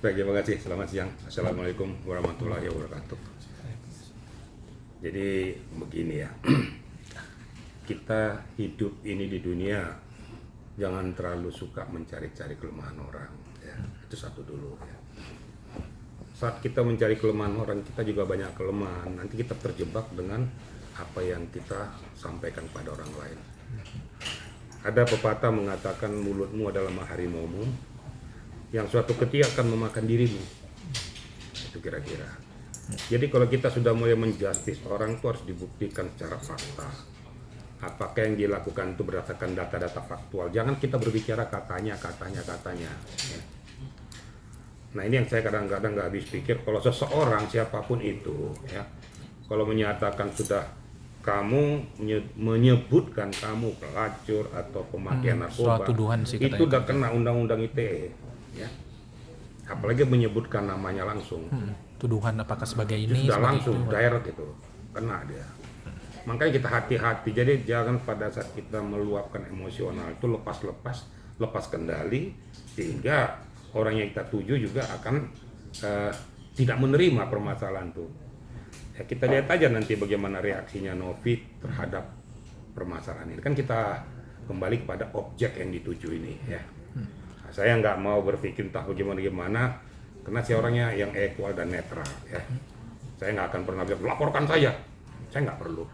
Baik, terima kasih. Selamat siang. Assalamualaikum warahmatullahi wabarakatuh. Jadi begini ya, kita hidup ini di dunia jangan terlalu suka mencari-cari kelemahan orang. Ya, itu satu dulu. Ya. Saat kita mencari kelemahan orang, kita juga banyak kelemahan. Nanti kita terjebak dengan apa yang kita sampaikan pada orang lain. Ada pepatah mengatakan mulutmu adalah harimaumu yang suatu ketika akan memakan dirimu. Itu kira-kira. Jadi kalau kita sudah mulai menjustis orang itu harus dibuktikan secara fakta. Apakah yang dilakukan itu berdasarkan data-data faktual. Jangan kita berbicara katanya. Ya. Nah ini yang saya kadang-kadang nggak habis pikir. Kalau seseorang siapapun itu, ya, kalau menyatakan sudah kamu menyebutkan kamu pelacur atau pemakaian narkoba, itu udah kena undang-undang ITE. Ya. Apalagi menyebutkan namanya langsung. Tuduhan apakah sebagai ini? Sudah sebagai langsung itu. direct itu kena dia. Makanya kita hati-hati. Jadi jangan pada saat kita meluapkan emosional itu lepas kendali, sehingga orang yang kita tuju juga akan tidak menerima permasalahan itu. Ya, kita lihat aja nanti bagaimana reaksinya Novi terhadap permasalahan ini. Kan kita kembali kepada objek yang dituju ini ya. Saya nggak mau berpikir entah bagaimana, karena saya orangnya yang equal dan netral ya. Saya nggak akan pernah bilang laporkan saya nggak perlu.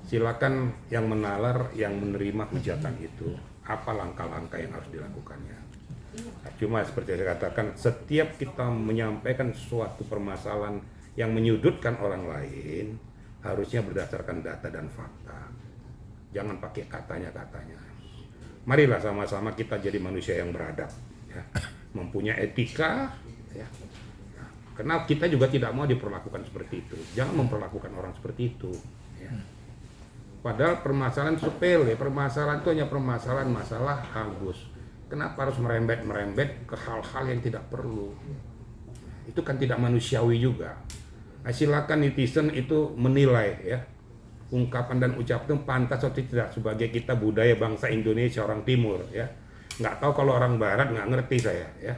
Silakan yang menalar, yang menerima hujatan itu, apa langkah-langkah yang harus dilakukannya. Nah, cuma seperti saya katakan, setiap kita menyampaikan suatu permasalahan yang menyudutkan orang lain, harusnya berdasarkan data dan fakta. Jangan pakai katanya. Marilah sama-sama kita jadi manusia yang beradab, ya. Mempunyai etika, ya. Nah, karena kita juga tidak mau diperlakukan seperti itu. Jangan memperlakukan orang seperti itu. Ya. Padahal permasalahan sepele, permasalahan itu hanya permasalahan masalah halus. Kenapa harus merembet ke hal-hal yang tidak perlu? Itu kan tidak manusiawi juga. Nah, silakan netizen itu menilai ya. Ungkapan dan ucapan itu pantas atau tidak sebagai kita budaya bangsa Indonesia orang Timur ya. Nggak tahu kalau orang Barat, nggak ngerti saya ya.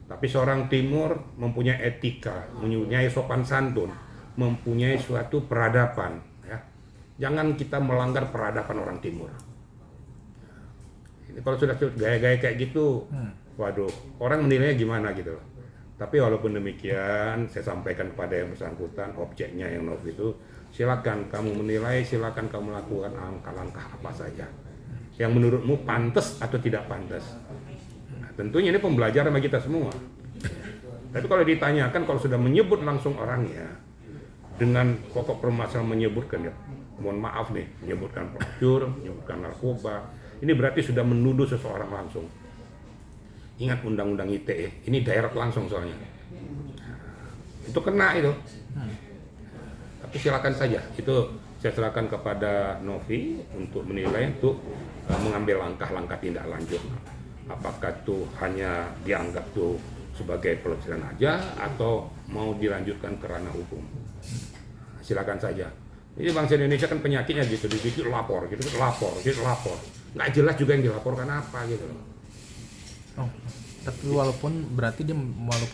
Tapi seorang Timur mempunyai etika, mempunyai sopan santun, mempunyai suatu peradaban ya. Jangan kita melanggar peradaban orang Timur. Ini kalau sudah gaya-gaya kayak gitu, waduh, orang menilainya gimana gitu. Tapi walaupun demikian, saya sampaikan kepada yang bersangkutan, objeknya yang Novi itu, silakan kamu menilai, silakan kamu lakukan langkah-langkah apa saja yang menurutmu pantas atau tidak pantas. Nah, tentunya ini pembelajaran bagi kita semua. Tapi kalau ditanyakan, kalau sudah menyebut langsung orangnya dengan pokok permasalahan menyebutkan ya, mohon maaf nih, menyebutkan pelacur, menyebutkan narkoba, ini berarti sudah menuduh seseorang langsung. Ingat undang-undang ITE, ini direct langsung soalnya. Itu kena itu. Tapi silakan saja, itu saya serahkan kepada Novi untuk menilai, untuk mengambil langkah-langkah tindak lanjut. Apakah itu hanya dianggap tuh sebagai pelecehan aja atau mau dilanjutkan ke ranah hukum. Silakan saja. Ini bangsa Indonesia kan penyakitnya gitu, dikit lapor, gitu lapor. Nggak jelas juga yang dilaporkan apa gitu loh. Oh, tapi walaupun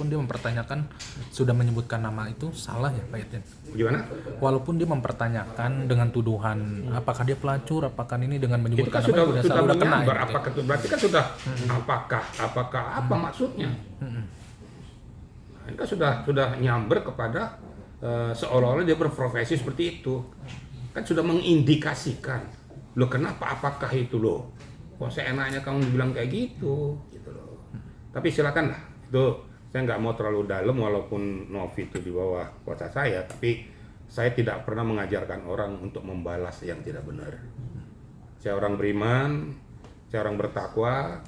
dia mempertanyakan sudah menyebutkan nama itu salah ya Pak Yatin? Gimana? Walaupun dia mempertanyakan dengan tuduhan apakah dia pelacur, apakah ini dengan menyebutkan itu kan nama sudah kena menyambar, ya, apakah itu berarti kan sudah apakah apa maksudnya? Ini kan sudah nyamber kepada seolah-olah dia berprofesi seperti itu. Kan sudah mengindikasikan. Loh kenapa, apakah itu loh? Kok seenaknya kamu bilang kayak gitu loh. Tapi silakan lah, itu saya nggak mau terlalu dalam, walaupun Novi itu di bawah kuasa saya, tapi saya tidak pernah mengajarkan orang untuk membalas yang tidak benar. Saya orang beriman, saya orang bertakwa,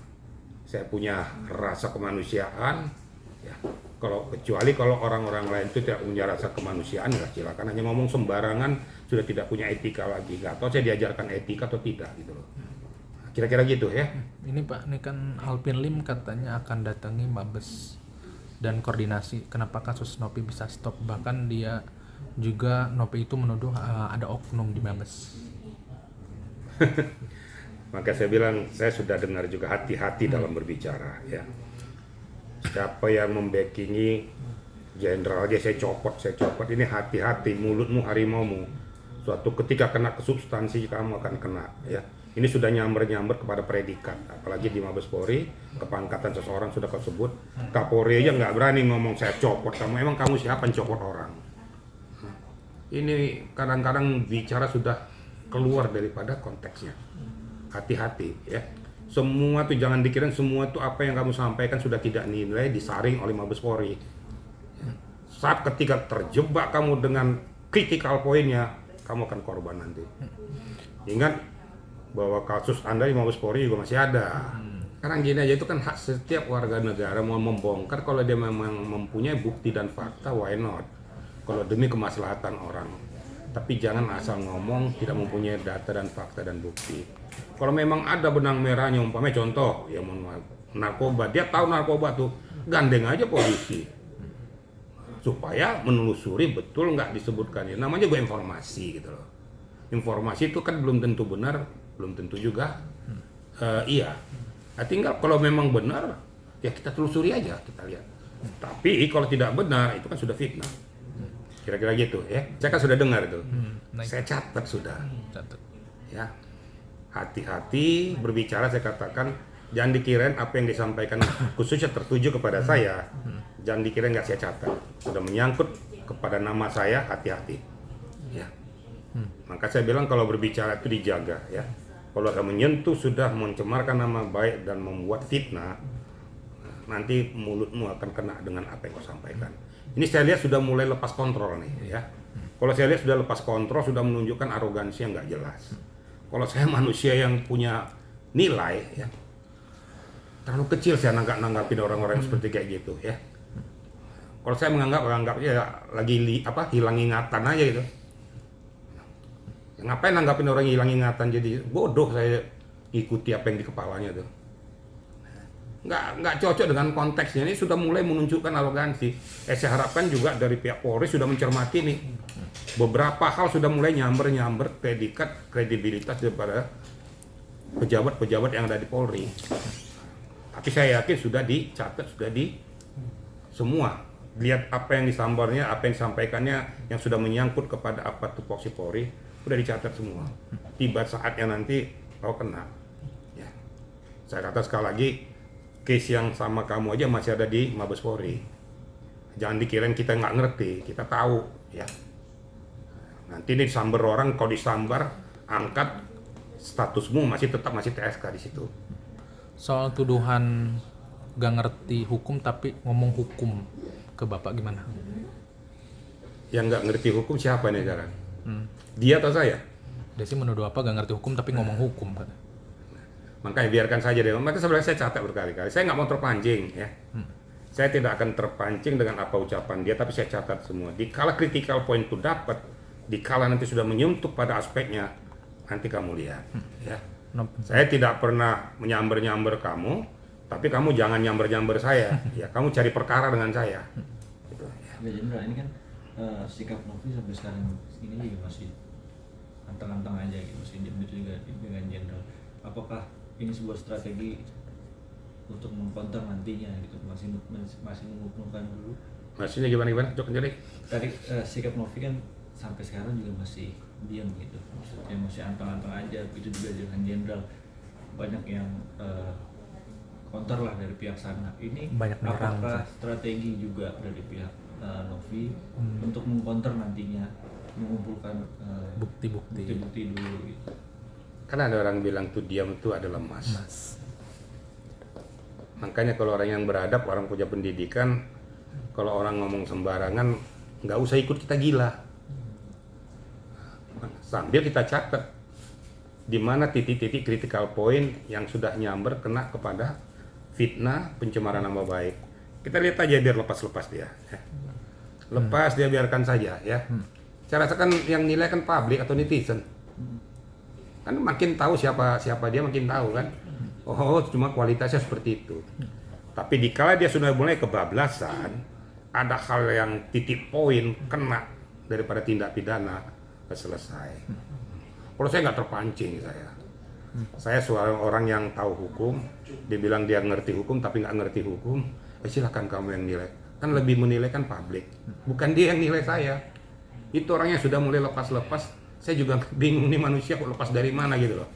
saya punya rasa kemanusiaan, ya. Kecuali kalau orang-orang lain itu tidak punya rasa kemanusiaan, nggak, silakan hanya ngomong sembarangan, sudah tidak punya etika lagi, nggak tahu saya diajarkan etika atau tidak gitu loh. Kira-kira gitu ya. Ini Pak, ini kan Alvin Lim katanya akan datangi Mabes dan koordinasi. Kenapa kasus Nopi bisa stop? Bahkan dia juga, Nopi itu menuduh ada oknum di Mabes. Maka saya bilang, saya sudah dengar juga hati-hati dalam berbicara ya. siapa yang membackingi jenderal aja saya copot. Ini hati-hati, mulutmu harimaumu. Suatu ketika kena ke substansi kamu akan kena ya. Ini sudah nyamber kepada predikat, apalagi di Mabes Polri, kepangkatan seseorang sudah kau sebut. Kapolri aja nggak berani ngomong saya copot kamu, emang kamu siapa yang copot orang? Ini kadang-kadang bicara sudah keluar daripada konteksnya. Hati-hati ya. Semua tuh jangan dikira semua tuh apa yang kamu sampaikan sudah tidak nilai disaring oleh Mabes Polri. Saat ketika terjebak kamu dengan critical poinnya, kamu akan korban nanti. Ingat bahwa kasus Anda di Mabes Polri juga masih ada. Sekarang gini aja, itu kan hak setiap warga negara mau membongkar kalau dia memang mempunyai bukti dan fakta, why not? Kalau demi kemaslahatan orang. Tapi jangan asal ngomong tidak mempunyai data dan fakta dan bukti. Kalau memang ada benang merahnya, umpamanya contoh, ya narkoba, dia tahu narkoba tuh, gandeng aja polisi. Supaya menelusuri betul nggak disebutkan. Namanya gue informasi gitu loh. Informasi itu kan belum tentu benar, belum tentu juga iya. Nah, tinggal kalau memang benar, ya kita telusuri aja, kita lihat. Tapi kalau tidak benar, itu kan sudah fitnah. Kira-kira gitu ya. Saya kan sudah dengar itu. Saya catat sudah. Ya. Hati-hati berbicara, saya katakan jangan dikirain apa yang disampaikan khususnya tertuju kepada saya. Jangan dikira nggak saya catat. Sudah menyangkut kepada nama saya, hati-hati. Ya. Maka saya bilang kalau berbicara itu dijaga ya. Kalau ada menyentuh sudah mencemarkan nama baik dan membuat fitnah, nanti mulutmu akan kena dengan apa yang kau sampaikan. Ini saya lihat sudah mulai lepas kontrol nih ya. Kalau saya lihat sudah lepas kontrol, sudah menunjukkan arogansi yang nggak jelas. Kalau saya manusia yang punya nilai ya, terlalu kecil saya nanggapin orang-orang yang seperti kayak gitu ya. Kalau saya menganggap ya lagi hilang ingatan aja gitu. Ngapain nanggapin orang hilang ingatan, jadi bodoh saya ikuti apa yang di kepalanya tuh. Nggak cocok dengan konteksnya, ini sudah mulai menunjukkan arogansi. Saya harapkan juga dari pihak Polri sudah mencermati nih. Beberapa hal sudah mulai nyamber predikat kredibilitas daripada pejabat-pejabat yang ada di Polri. Tapi saya yakin sudah dicatat, sudah di semua. Lihat apa yang disambarnya, apa yang disampaikannya, yang sudah menyangkut kepada apa tupoksi Polri, sudah dicatat semua. Tiba saatnya nanti kau kena. Ya. Saya kata sekali lagi, case yang sama kamu aja masih ada di Mabes Polri. Jangan dikirain kita nggak ngerti, kita tahu. Ya. Nanti ini disambar orang, kau disambar, angkat statusmu masih TSK di situ. Soal tuduhan gak ngerti hukum tapi ngomong hukum ke Bapak gimana? Yang nggak ngerti hukum siapa nih sekarang? Dia atau saya? Dia sih menuduh apa gak ngerti hukum tapi ngomong hukum kata. Makanya biarkan saja deh. Maka sebenarnya saya catat berkali-kali. Saya nggak mau terpancing ya. Saya tidak akan terpancing dengan apa ucapan dia, tapi saya catat semua. Dikala critical point itu dapat, dikala nanti sudah menyentuh pada aspeknya, nanti kamu lihat. Ya. Saya tidak pernah menyamber-nyamber kamu, tapi kamu jangan nyamber-nyamber saya. Ya, kamu cari perkara dengan saya. Gitu. Ya. Jenderal, ini kan sikap Novi sampai sekarang ini juga masih anteng-anteng aja gitu, masih jembut juga dengan Jenderal. Apakah ini sebuah strategi untuk mengkonter nantinya gitu, masih mengumpulkan dulu? Maksudnya gimana? Cok jadi. Tadi sikap Novi kan sampai sekarang juga masih diam gitu, maksudnya masih anteng-anteng aja. Itu juga dengan Jenderal, banyak yang counter lah dari pihak sana. Ini banyak apakah strategi juga dari pihak Novi untuk mengcounter nantinya, mengumpulkan bukti-bukti dulu gitu? Karena ada orang bilang tuh diam itu adalah emas. Makanya kalau orang yang beradab, orang punya pendidikan, kalau orang ngomong sembarangan, nggak usah ikut kita gila. Sambil kita catat di mana titik-titik critical point yang sudah nyamber kena kepada fitnah, pencemaran nama baik. Kita lihat aja biar lepas-lepas dia. Ya. Lepas dia, biarkan saja ya. Saya rasakan yang nilai kan publik atau netizen. Kan makin tahu siapa dia, makin tahu kan. Oh, cuma kualitasnya seperti itu. Tapi dikala dia sudah mulai kebablasan, ada hal yang titik poin kena daripada tindak pidana, selesai. Kalau saya nggak terpancing Saya seorang orang yang tahu hukum. Dia bilang dia ngerti hukum tapi nggak ngerti hukum. silakan kamu yang nilai. Kan lebih menilai kan publik, bukan dia yang nilai saya. Itu orangnya sudah mulai lepas-lepas. Saya juga bingung nih manusia kok lepas dari mana gitu loh.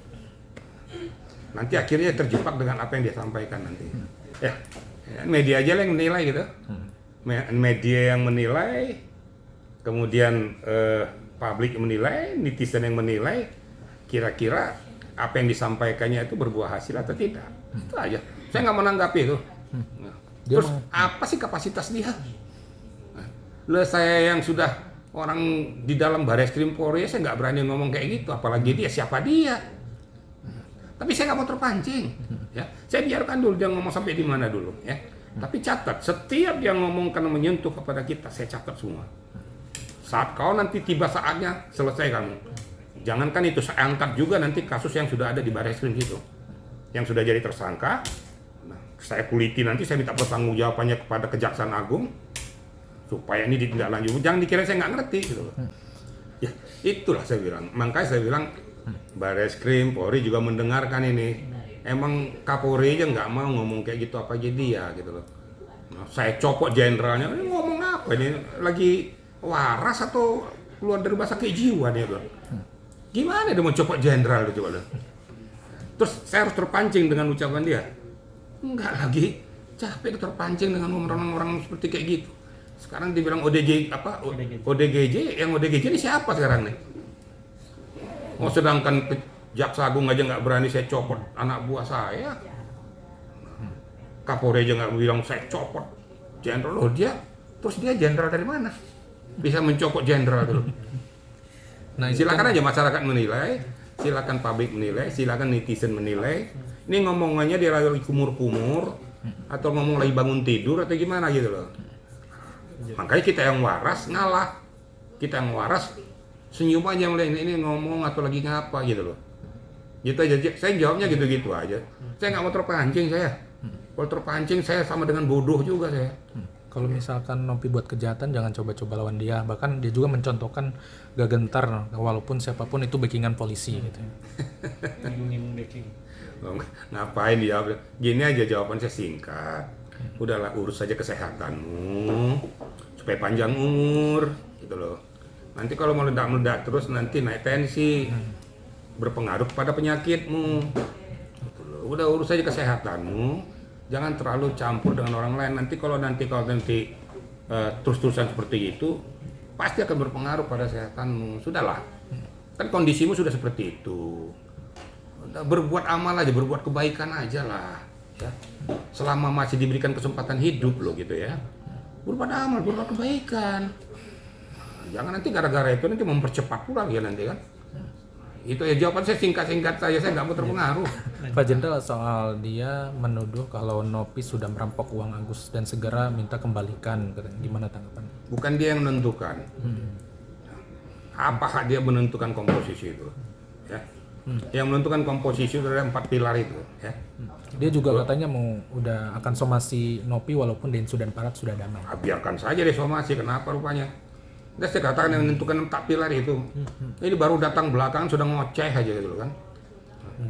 Nanti akhirnya terjebak dengan apa yang dia sampaikan nanti. Ya, media aja lah yang menilai gitu. Media yang menilai, kemudian publik yang menilai, netizen yang menilai, kira-kira apa yang disampaikannya itu berbuah hasil atau tidak. Itu aja. Saya nggak menanggapi itu. Terus apa sih kapasitas dia? Lah saya yang sudah orang di dalam Bareskrim Polri, saya nggak berani ngomong kayak gitu. Apalagi dia, siapa dia? Tapi saya nggak mau terpancing. Ya, saya biarkan dulu dia ngomong sampai di mana dulu. Ya. Tapi catat, setiap dia ngomong karena menyentuh kepada kita, saya catat semua. Saat kau nanti tiba saatnya, selesai kamu. Jangankan itu, saya angkat juga nanti kasus yang sudah ada di Bareskrim itu, yang sudah jadi tersangka. Saya kuliti nanti, saya minta pertanggungjawabannya kepada Kejaksaan Agung supaya ini ditindaklanjuti. Jangan dikira saya nggak ngerti gitu loh. Ya, itulah saya bilang. Makanya saya bilang Bareskrim, Polri juga mendengarkan ini. Emang Kapolri aja nggak mau ngomong kayak gitu apa aja dia gitu loh. Nah, saya copot jenderalnya, ini ngomong apa ini? Lagi waras atau keluar dari rumah sakit jiwa dia bilang. Gimana dia mau copot jenderal itu coba loh. Terus saya harus terpancing dengan ucapan dia. Enggak lagi, capek terpancing dengan orang-orang seperti kayak gitu. Sekarang dibilang ODGJ, yang ODGJ ini siapa sekarang nih? Oh, sedangkan Jaksa Agung aja nggak berani saya copot anak buah saya. Kapolri aja nggak bilang saya copot jenderal. Loh terus dia jenderal dari mana? Bisa mencopot jenderal dulu. Nah, silakan aja masyarakat menilai, silakan publik menilai, silakan netizen menilai. Ini ngomongannya dia lagi kumur-kumur atau ngomong lagi bangun tidur atau gimana gitu loh. Makanya kita yang waras ngalah. Kita yang waras senyum aja mulai ini ngomong atau lagi ngapa gitu loh. Gitu aja. Saya jawabnya gitu-gitu aja. Saya nggak mau terpancing saya. Kalau terpancing saya sama dengan bodoh juga saya. Kalau misalkan Nopi buat kejahatan jangan coba-coba lawan dia. Bahkan dia juga mencontohkan gak gentar walaupun siapapun itu backingan polisi gitu. Backing. Ngapain dia? Gini aja jawaban saya singkat. Udahlah urus saja kesehatanmu supaya panjang umur gitu loh. Nanti kalau meledak-meledak terus nanti naik tensi, berpengaruh pada penyakitmu. Gitu loh. Udah urus saja kesehatanmu. Jangan terlalu campur dengan orang lain. Nanti kalau terus-terusan seperti itu, pasti akan berpengaruh pada kesehatanmu. Sudahlah, kan kondisimu sudah seperti itu. Udah, berbuat amal aja, berbuat kebaikan aja lah. Ya. Selama masih diberikan kesempatan hidup loh gitu ya. Berbuat amal, berbuat kebaikan. Jangan nanti gara-gara itu nanti mempercepat pula ya nanti kan. Itu ya jawaban saya singkat-singkat saja, saya nggak mau terpengaruh. Pak Jenderal, soal dia menuduh kalau Nopi sudah merampok uang Agus dan segera minta kembalikan, gimana tanggapan? Bukan dia yang menentukan. Apa hak dia menentukan komposisi itu? Ya. Yang menentukan komposisi itu adalah 4 pilar itu. Ya. Dia juga katanya udah akan somasi Nopi walaupun Densu dan Parat sudah damai. Biarkan saja dia somasi, kenapa rupanya? Udah saya katakan yang menentukan 4 pilar itu. Ini baru datang belakangan sudah ngoceh aja gitu loh kan.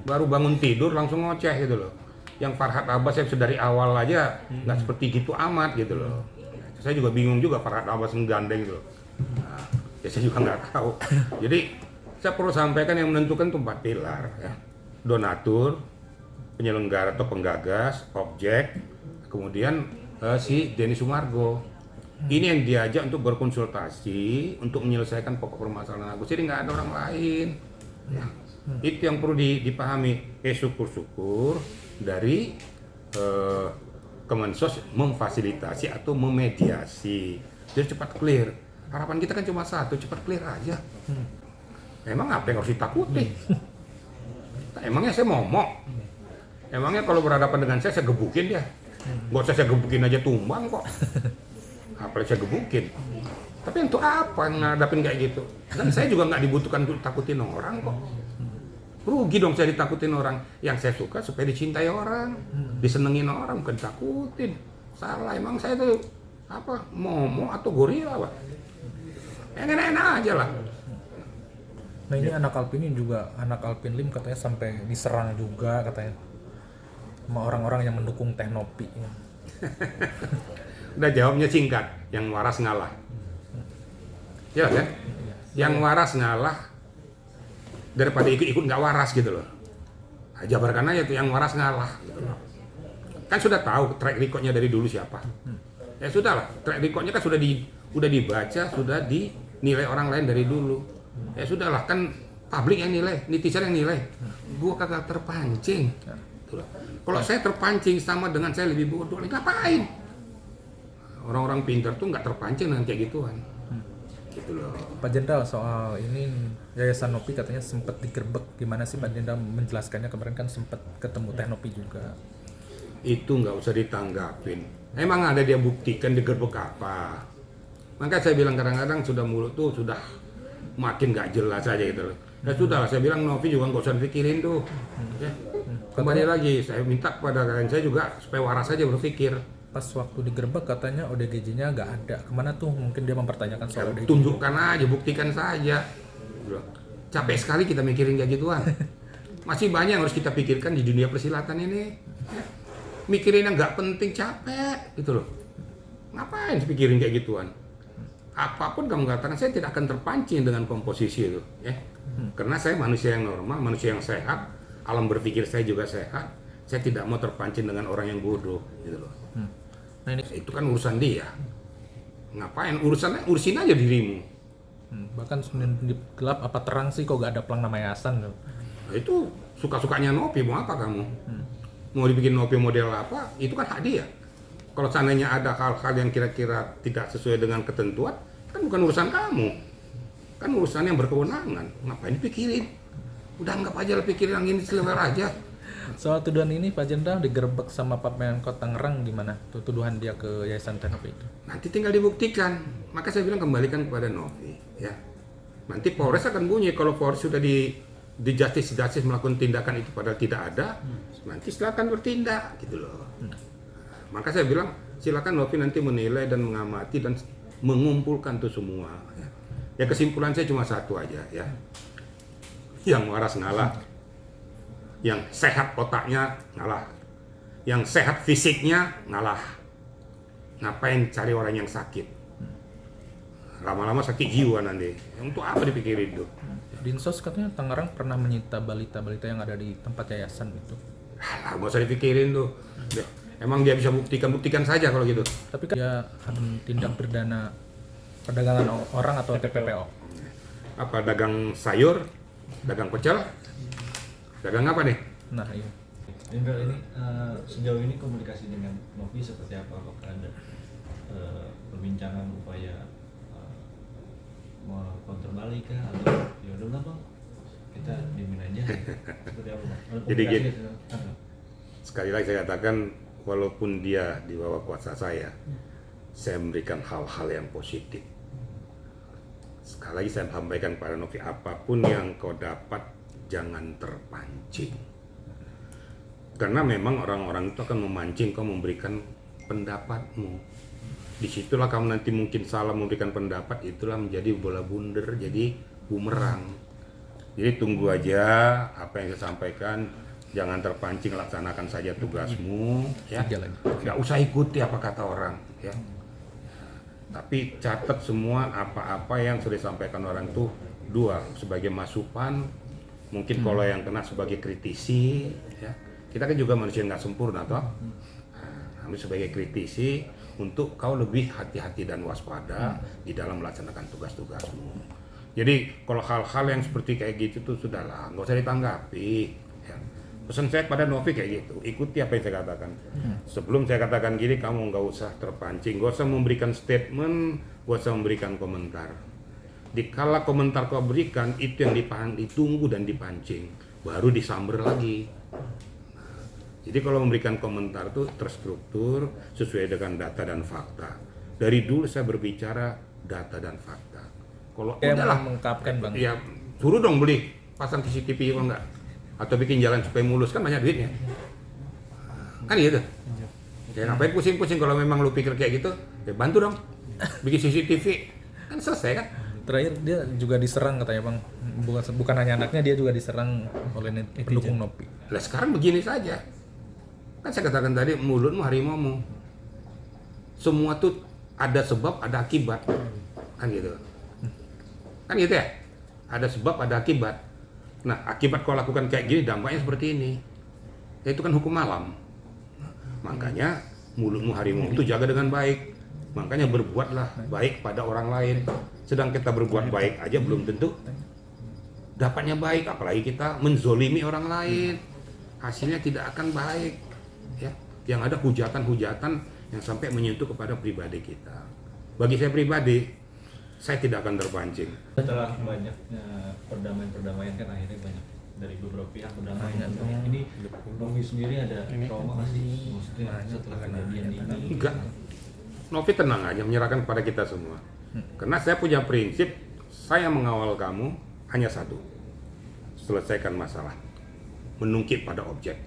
Baru bangun tidur langsung ngoceh gitu loh. Yang Farhad Abbas yang dari awal aja nggak seperti gitu amat gitu loh. Saya juga bingung juga Farhad Abbas menggandeng gitu loh. Nah, ya saya juga nggak tahu. Jadi saya perlu sampaikan yang menentukan itu 4 pilar ya. Donatur, penyelenggara atau penggagas, objek, kemudian si Denny Sumargo. Ini yang diajak untuk berkonsultasi untuk menyelesaikan pokok permasalahan Agus. Jadi nggak ada orang lain. Ya. Itu yang perlu dipahami. Syukur-syukur dari Kemensos memfasilitasi atau memediasi. Jadi cepat clear. Harapan kita kan cuma satu, cepat clear aja. Emang apa yang harus ditakuti? Emangnya saya momok? Emangnya kalau berhadapan dengan saya gebukin dia? Gak usah saya gebukin aja tumbang kok. Apalagi saya gebukin. Tapi untuk apa ngadapin kayak gitu? Dan saya juga nggak dibutuhkan untuk takutin orang kok. Rugi dong saya ditakutin orang. Yang saya suka supaya dicintai orang, disenengin orang, bukan ditakutin. Salah, emang saya tuh apa momo atau gorila Pak? Enak-enak aja lah. Nah ini anak Alpin Lim katanya sampai diserang juga katanya sama orang-orang yang mendukung Teh Nopi. Udah jawabnya singkat, yang waras ngalah. Ya kan? Yang waras ngalah daripada ikut-ikut nggak waras gitu loh. Nah, jabarkan aja tuh yang waras ngalah gitu loh. Kan sudah tahu track recordnya dari dulu siapa. Ya sudahlah, track recordnya kan udah dibaca, sudah dinilai orang lain dari dulu. Ya sudahlah, kan publik yang nilai, netizen yang nilai. Gua kagak terpancing. Gitu loh. Kalau saya terpancing sama dengan saya lebih bodoh, ngapain? Orang-orang pintar tuh nggak terpancing dengan kayak gituan. Gitu loh. Pak Jenderal, soal ini Yayasan Nopi katanya sempat digerebek. Gimana sih Pak Jenderal menjelaskannya? Kemarin kan sempat ketemu Teh Nopi juga. Itu nggak usah ditanggapin. Emang ada dia buktikan digerebek apa? Maka saya bilang kadang-kadang sudah mulut tuh sudah makin nggak jelas aja gitu loh. Ya sudah lah, saya bilang Novi juga nggak usah dipikirin tuh. Ya. Kembali lagi, saya minta kepada kalian saya juga supaya waras aja berpikir. Pas waktu digerebek katanya ODGJ-nya nggak ada. Kemana tuh? Mungkin dia mempertanyakan soal ODGJ. Tunjukkan aja, buktikan saja. Capek sekali kita mikirin kayak gituan. Masih banyak yang harus kita pikirkan di dunia persilatan ini. Mikirin yang nggak penting capek gitu loh. Ngapain pikirin kayak gituan? Apapun kamu katakan, saya tidak akan terpancing dengan komposisi itu, ya. Karena saya manusia yang normal, manusia yang sehat, alam berpikir saya juga sehat. Saya tidak mau terpancing dengan orang yang bodoh, gitu loh. Nah ini Itu kan urusan dia. Ngapain? Urusin aja dirimu. bahkan Senin di gelap apa terang sih kok gak ada pelang nama yayasan tuh. Nah, itu suka-sukanya Nopi, mau apa kamu? Mau dibikin Nopi model apa? Itu kan hak dia. Kalau seandainya ada hal-hal yang kira-kira tidak sesuai dengan ketentuan, kan bukan urusan kamu. Kan urusan yang berkewenangan. Ngapain dipikirin? Udah anggap aja lah, pikirin yang ini selebar aja. Soal tuduhan ini Pak Jenderal digerebek sama Pak Menko Tangerang gimana? Tuh tuduhan dia ke Yayasan Teh Nopi itu. Nanti tinggal dibuktikan. Maka saya bilang kembalikan kepada Novi, ya. Nanti Polres akan bunyi kalau Polres sudah di justice melakukan tindakan itu padahal tidak ada, nanti silakan bertindak gitu loh. Maka saya bilang silakan Novi nanti menilai dan mengamati dan mengumpulkan itu semua. Ya kesimpulan saya cuma satu aja ya. Yang waras ngalah, yang sehat otaknya ngalah, yang sehat fisiknya ngalah. Ngapain cari orang yang sakit? Lama-lama sakit jiwa nanti. Untuk apa dipikirin tuh? Dinsos katanya Tangerang pernah menyita balita-balita yang ada di tempat yayasan itu. Alah, nggak usah dipikirin tuh. Emang dia bisa buktikan saja kalau gitu. Tapi kan dia akan tindak pidana perdagangan orang atau TPPO. Apa dagang sayur, dagang pecel, dagang apa nih? Nah iya. Jenderal, ini sejauh ini komunikasi dengan Novi seperti apa? Apakah ada perbincangan upaya mau counter balik kah atau ya udahlah bang kita diemin aja seperti apa bang? Ada Jadi komunikasi gitu. gitu? Sekali lagi saya katakan walaupun dia di bawah kuasa saya memberikan hal-hal yang positif. Sekali lagi saya sampaikan kepada Novi, apapun yang kau dapat jangan terpancing. Karena memang orang-orang itu akan memancing kau memberikan pendapatmu. Disitulah kamu nanti mungkin salah memberikan pendapat, itulah menjadi bola bundar, jadi bumerang. Jadi tunggu aja apa yang saya sampaikan, jangan terpancing, laksanakan saja tugasmu, ya. Nggak usah ikuti apa kata orang, ya. Tapi catat semua apa-apa yang sudah disampaikan orang itu, dua sebagai masukan, mungkin kalau yang kena sebagai kritisi, ya. Kita kan juga manusia nggak sempurna, toh. Kami sebagai kritisi untuk kau lebih hati-hati dan waspada di dalam melaksanakan tugas-tugasmu. Jadi kalau hal-hal yang seperti kayak gitu tuh sudahlah, nggak usah ditanggapi. Ya. Pesan saya pada Novi kayak gitu, ikuti apa yang saya katakan. Sebelum saya katakan gini, kamu nggak usah terpancing, nggak usah memberikan statement, nggak usah memberikan komentar. Dikala komentar kau berikan, itu yang ditunggu dan dipancing, baru disamber lagi. Jadi kalau memberikan komentar itu terstruktur sesuai dengan data dan fakta. Dari dulu saya berbicara data dan fakta. Kalau udahlah mengungkapkan bang. Ya suruh dong beli pasang CCTV kok enggak, atau bikin jalan supaya mulus, kan banyak duitnya. Kan gitu. Ya ngapain pusing-pusing kalau memang lu pikir kayak gitu, ya bantu dong bikin CCTV, kan selesai kan. Terakhir dia juga diserang katanya bang, bukan hanya anaknya, dia juga diserang oleh pendukung Nopi. Lah sekarang begini saja. Kan saya katakan tadi, mulutmu harimaumu. semua tuh ada sebab, ada akibat. Kan gitu. Kan gitu ya? Ada sebab, ada akibat. Nah, akibat kau lakukan kayak gini, dampaknya seperti ini. Ya, itu kan hukum alam. Makanya mulutmu harimau itu jaga dengan baik. Makanya berbuatlah baik pada orang lain. Sedang kita berbuat baik aja belum tentu dapatnya baik, apalagi kita menzolimi orang lain. Hasilnya tidak akan baik. Ya, yang ada hujatan-hujatan yang sampai menyentuh kepada pribadi kita. Bagi saya pribadi, saya tidak akan terpancing. Setelah banyaknya perdamaian kan akhirnya banyak dari beberapa pihak berdamai. Ini Novi sendiri ada trauma nggak sih? Maksudnya setelah kejadian ini? Enggak. Novi tenang aja, menyerahkan kepada kita semua. Karena saya punya prinsip, saya mengawal kamu hanya satu. Selesaikan masalah. Menungkit pada objek.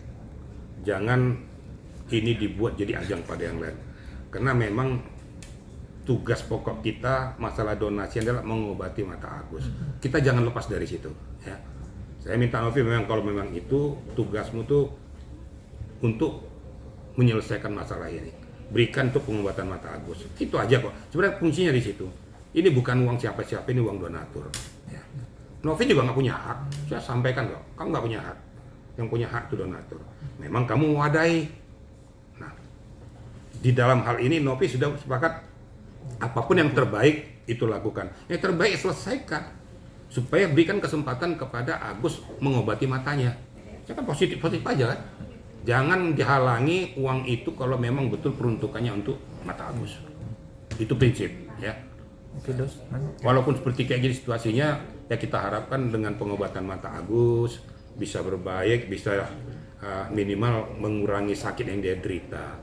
Jangan ini dibuat jadi ajang pada yang lain. Karena memang tugas pokok kita masalah donasi adalah mengobati mata Agus. Kita jangan lepas dari situ. Ya. Saya minta Novi memang kalau memang itu tugasmu tuh untuk menyelesaikan masalah ini. Berikan untuk pengobatan mata Agus. Itu aja kok. Sebenarnya kuncinya di situ. Ini bukan uang siapa-siapa, ini uang donatur. Ya. Novi juga nggak punya hak. Saya sampaikan kok, kamu nggak punya hak. Yang punya hak itu donatur. Memang kamu mewadai. Nah, di dalam hal ini Novi sudah sepakat apapun yang terbaik itu lakukan. Yang terbaik selesaikan supaya berikan kesempatan kepada Agus mengobati matanya. Saya kan positif aja kan. Jangan dihalangi uang itu kalau memang betul peruntukannya untuk mata Agus. Itu prinsip ya. Oke, Dos. Walaupun seperti kayak gini situasinya, ya kita harapkan dengan pengobatan mata Agus bisa berbaik, bisa minimal mengurangi sakit yang dia derita.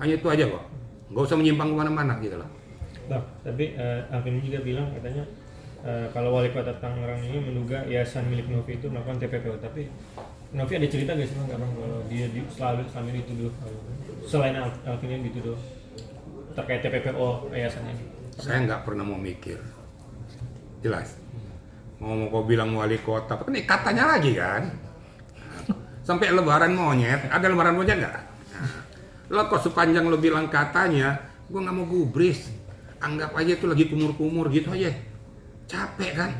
Hanya itu aja kok. Nggak usah menyimpang kemana-mana gitu loh. Bang, tapi Alvin juga bilang katanya kalau wali kota Tangerang ini menduga yayasan milik Novi itu melakukan TPPO, tapi Novi ada cerita nggak sih bang kalau dia selalu selama ini dituduh selain Alvin ini dituduh terkait TPPO yayasannya ini? Saya nggak pernah mau mikir. Jelas. Mau kau bilang wali kota, kan katanya lagi kan. Sampai lebaran monyet, ada lebaran monyet nggak? Lo kok sepanjang lo bilang katanya, gue nggak mau gubris. Anggap aja itu lagi kumur-kumur gitu aja. Capek kan?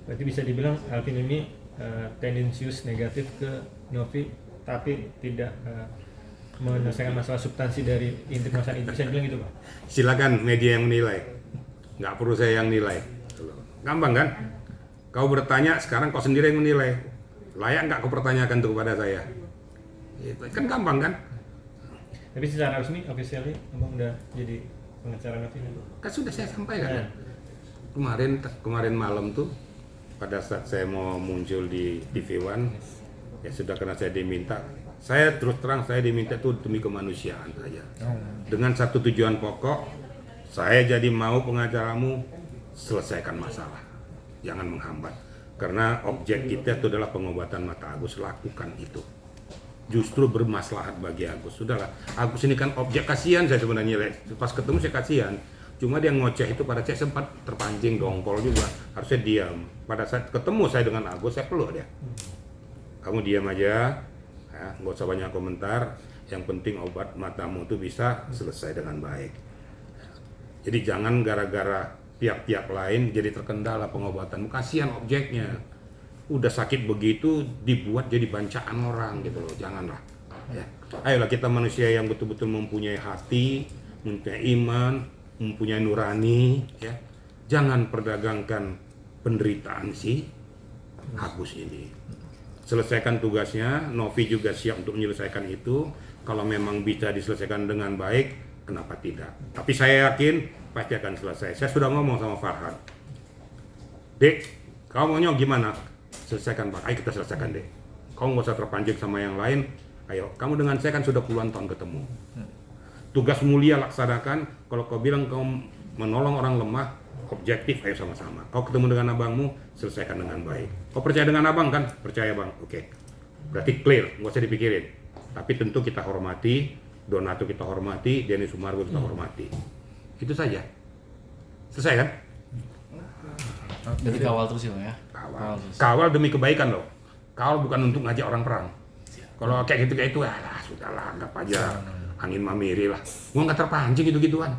Berarti bisa dibilang Alvin ini tendensius negatif ke Novi, tapi tidak menyelesaikan masalah substansi dari inti masalah itu. Bisa dibilang gitu Pak? Silakan media yang menilai. Nggak perlu saya yang nilai. Gampang kan? Kau bertanya, sekarang kau sendiri yang menilai. Layak nggak kau pertanyakan itu kepada saya? Itu kan gampang kan? Tapi secara resmi, officially, abang udah jadi pengacara Novi? Kan sudah saya sampaikan. Kemarin malam tuh, pada saat saya mau muncul di TV One, ya sudah karena saya diminta. Saya terus terang saya diminta tuh demi kemanusiaan saja. Dengan satu tujuan pokok, saya jadi mau pengacaramu selesaikan masalah, jangan menghambat. Karena objek kita itu adalah pengobatan mata Agus, lakukan itu. Justru bermaslahat bagi Agus. Sudahlah, Agus ini kan objek, kasihan saya sebenarnya. Pas ketemu saya kasihan. Cuma dia ngoceh itu pada saya sempat terpancing dongkol juga. Harusnya diam. Pada saat ketemu saya dengan Agus, saya peluk dia. Kamu diam aja, ya, nggak usah banyak komentar. Yang penting obat matamu itu bisa selesai dengan baik. Jadi jangan gara-gara pihak-pihak lain jadi terkendala pengobatanmu. Kasihan objeknya. Udah sakit begitu dibuat jadi bancaan orang gitu loh. Janganlah. Ya. Ayolah kita manusia yang betul-betul mempunyai hati, mempunyai iman, mempunyai nurani, ya. Jangan perdagangkan penderitaan si Agus ini. Selesaikan tugasnya, Novi juga siap untuk menyelesaikan itu. Kalau memang bisa diselesaikan dengan baik, kenapa tidak? Tapi saya yakin pasti akan selesai. Saya sudah ngomong sama Farhan. Dek, kamu maunya gimana? Selesaikan Pak, ayo kita selesaikan deh. Kau nggak usah terpancing sama yang lain. Ayo, kamu dengan saya kan sudah puluhan tahun ketemu. Tugas mulia laksanakan. Kalau kau bilang kau menolong orang lemah, objektif, ayo sama-sama. Kau ketemu dengan abangmu, selesaikan dengan baik. Kau percaya dengan abang kan? Percaya bang, oke. Berarti clear, nggak usah dipikirin. Tapi tentu kita hormati, Donato kita hormati, Denny Sumargo kita hormati. Itu saja. Selesai kan? Jadi kawal terus ya Bang, ya? Kawal demi kebaikan loh. Kawal bukan untuk ngajak orang perang. Kalau kayak gitu sudahlah, anggap aja angin mamiri lah. Gua nggak terpancing gitu-gituan.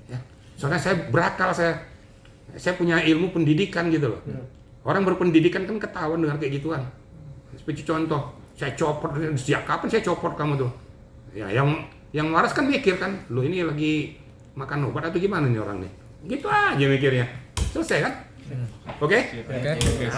Ya. Soalnya saya berakal, saya punya ilmu pendidikan gitu loh. Orang berpendidikan kan ketahuan dengan kayak gituan. Seperti contoh, saya copot, sejak kapan saya copot kamu tuh? Ya, yang waras kan mikir kan, lo ini lagi makan obat atau gimana nih orang nih? Gitu aja mikirnya. Selesai kan? Oke? Oke.